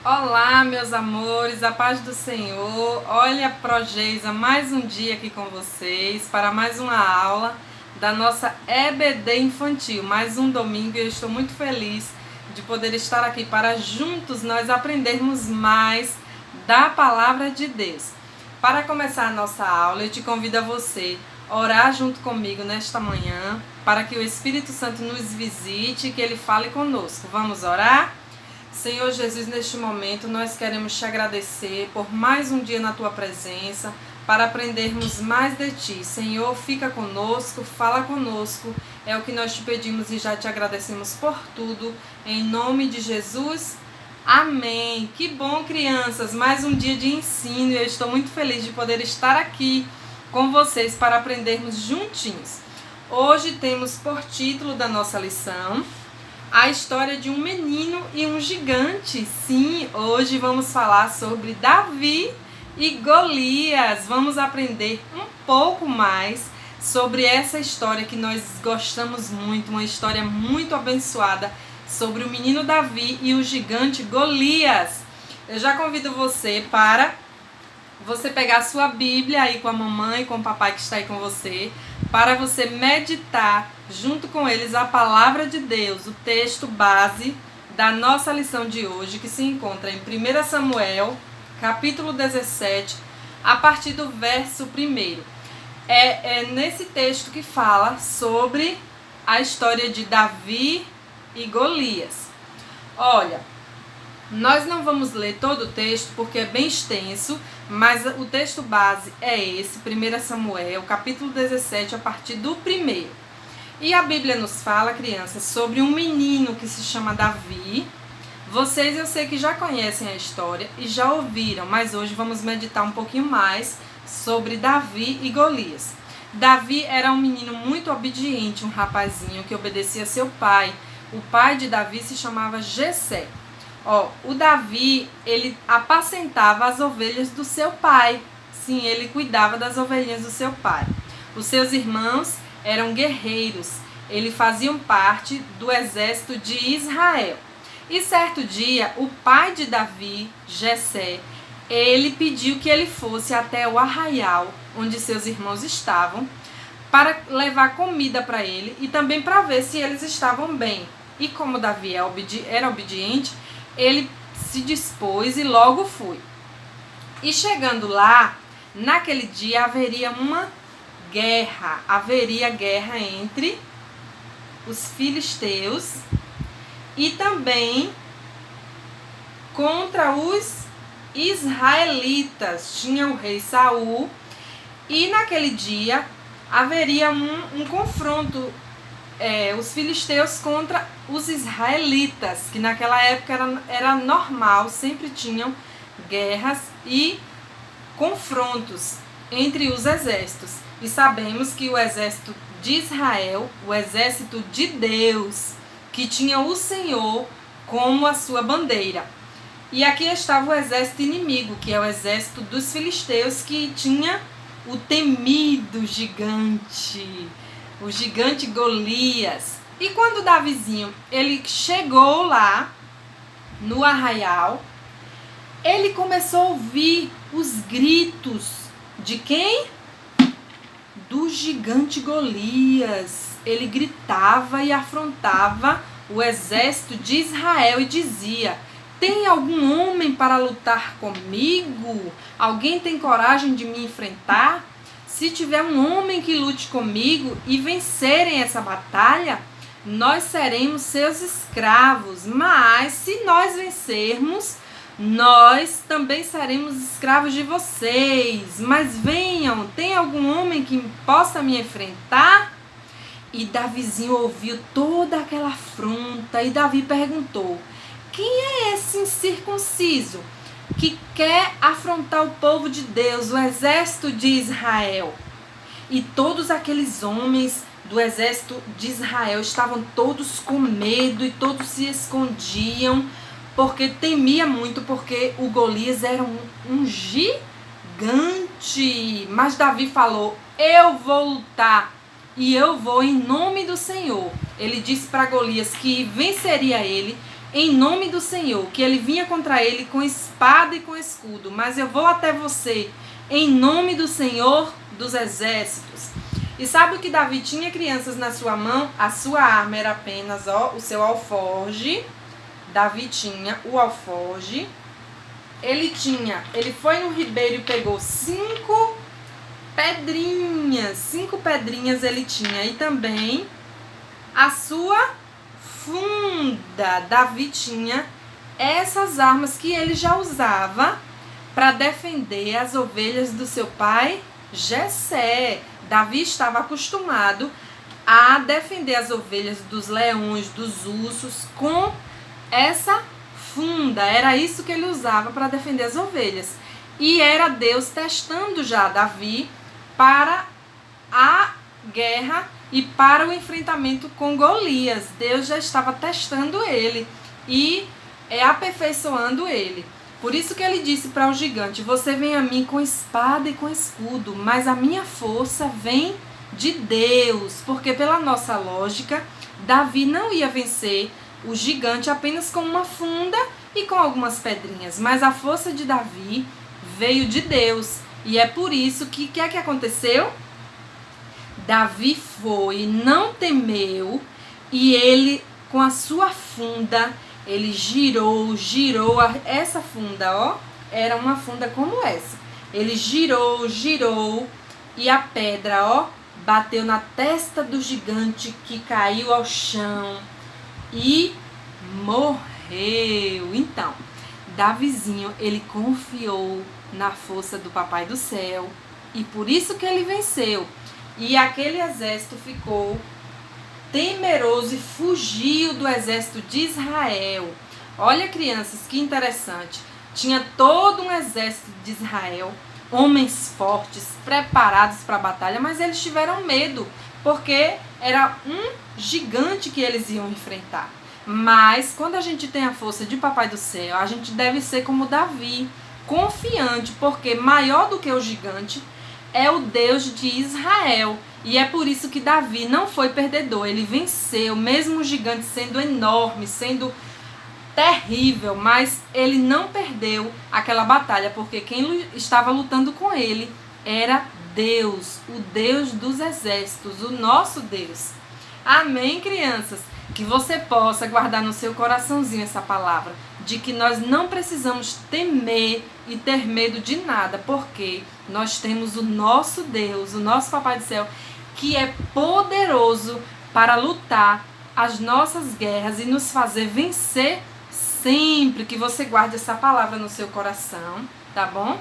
Olá, meus amores, a paz do Senhor. Olha, Progeisa, mais um dia aqui com vocês para mais uma aula da nossa EBD infantil. Mais um domingo e eu estou muito feliz de poder estar aqui para juntos nós aprendermos mais da palavra de Deus. Para começar a nossa aula, eu te convido a você orar junto comigo nesta manhã para que o Espírito Santo nos visite e que ele fale conosco. Vamos orar? Senhor Jesus, neste momento nós queremos te agradecer por mais um dia na tua presença, para aprendermos mais de ti. Senhor, fica conosco, fala conosco, é o que nós te pedimos e já te agradecemos por tudo, em nome de Jesus, amém. Que bom, crianças, mais um dia de ensino e eu estou muito feliz de poder estar aqui com vocês para aprendermos juntinhos. Hoje temos por título da nossa lição a história de um menino e um gigante. Sim, hoje vamos falar sobre Davi e Golias. Vamos aprender um pouco mais sobre essa história que nós gostamos muito, uma história muito abençoada sobre o menino Davi e o gigante Golias. Eu já convido você para você pegar a sua Bíblia aí com a mamãe, com o papai que está aí com você, para você meditar junto com eles a palavra de Deus, o texto base da nossa lição de hoje, que se encontra em 1 Samuel, capítulo 17, a partir do verso 1. É nesse texto que fala sobre a história de Davi e Golias. Olha, nós não vamos ler todo o texto porque é bem extenso, mas o texto base é esse, 1 Samuel, capítulo 17, a partir do 1. E a Bíblia nos fala, crianças, sobre um menino que se chama Davi. Vocês eu sei que já conhecem a história e já ouviram, mas hoje vamos meditar um pouquinho mais sobre Davi e Golias. Davi era um menino muito obediente, um rapazinho que obedecia a seu pai. O pai de Davi se chamava Jessé. O Davi, ele apacentava as ovelhas do seu pai. Sim, ele cuidava das ovelhinhas do seu pai. Os seus irmãos eram guerreiros. Eles faziam parte do exército de Israel. E certo dia, o pai de Davi, Jessé, ele pediu que ele fosse até o arraial onde seus irmãos estavam para levar comida para ele e também para ver se eles estavam bem. E como Davi era obediente, ele se dispôs e logo foi. E chegando lá, naquele dia haveria guerra entre os filisteus e também contra os israelitas. Tinha o rei Saul e naquele dia haveria um confronto, os filisteus contra os israelitas, que naquela época era normal, sempre tinham guerras e confrontos entre os exércitos. E sabemos que o exército de Israel, o exército de Deus, que tinha o Senhor como a sua bandeira. E aqui estava o exército inimigo, que é o exército dos filisteus, que tinha o temido gigante, o gigante Golias. E quando Davizinho ele chegou lá no arraial, ele começou a ouvir os gritos de quem? Do gigante Golias. Ele gritava e afrontava o exército de Israel e dizia: tem algum homem para lutar comigo? Alguém tem coragem de me enfrentar? Se tiver um homem que lute comigo e vencerem essa batalha, nós seremos seus escravos. Mas se nós vencermos, nós também seremos escravos de vocês. Mas venham, tem algum homem que possa me enfrentar? E Davizinho ouviu toda aquela afronta e Davi perguntou: quem é esse incircunciso que quer afrontar o povo de Deus, o exército de Israel? E todos aqueles homens do exército de Israel estavam todos com medo e todos se escondiam, porque temia muito, porque o Golias era um gigante. Mas Davi falou: eu vou lutar e eu vou em nome do Senhor. Ele disse para Golias que venceria ele em nome do Senhor, que ele vinha contra ele com espada e com escudo, mas eu vou até você em nome do Senhor dos exércitos. E sabe o que Davi tinha, crianças, na sua mão? A sua arma era apenas o seu alforge. Davi tinha o alforge. Ele foi no ribeiro e pegou 5 pedrinhas. 5 pedrinhas ele tinha. E também a sua funda. Davi tinha essas armas que ele já usava para defender as ovelhas do seu pai Jessé. Davi estava acostumado a defender as ovelhas dos leões, dos ursos, com essa funda. Era isso que ele usava para defender as ovelhas. E era Deus testando já Davi para a guerra e para o enfrentamento com Golias. Deus já estava testando ele e aperfeiçoando ele. Por isso que ele disse para o gigante: você vem a mim com espada e com escudo, mas a minha força vem de Deus. Porque pela nossa lógica, Davi não ia vencer o gigante apenas com uma funda e com algumas pedrinhas. Mas a força de Davi veio de Deus. E é por isso que o que é que aconteceu? Davi foi, não temeu, e ele com a sua funda, ele girou essa funda, ó, era uma funda como essa. Ele girou, e a pedra, ó, bateu na testa do gigante, que caiu ao chão e morreu. Então, Davizinho, ele confiou na força do Papai do Céu, e por isso que ele venceu. E aquele exército ficou temeroso e fugiu do exército de Israel. Olha, crianças, que interessante. Tinha todo um exército de Israel, homens fortes, preparados para a batalha, mas eles tiveram medo, porque era um gigante que eles iam enfrentar. Mas quando a gente tem a força de Papai do Céu, a gente deve ser como Davi, confiante, porque maior do que o gigante é o Deus de Israel. E é por isso que Davi não foi perdedor. Ele venceu, mesmo o gigante sendo enorme, sendo terrível, mas ele não perdeu aquela batalha, porque quem estava lutando com ele era Deus, o Deus dos exércitos, o nosso Deus. Amém, crianças? Que você possa guardar no seu coraçãozinho essa palavra, de que nós não precisamos temer e ter medo de nada, porque nós temos o nosso Deus, o nosso Papai do Céu, que é poderoso para lutar as nossas guerras e nos fazer vencer sempre. Que você guarde essa palavra no seu coração, tá bom?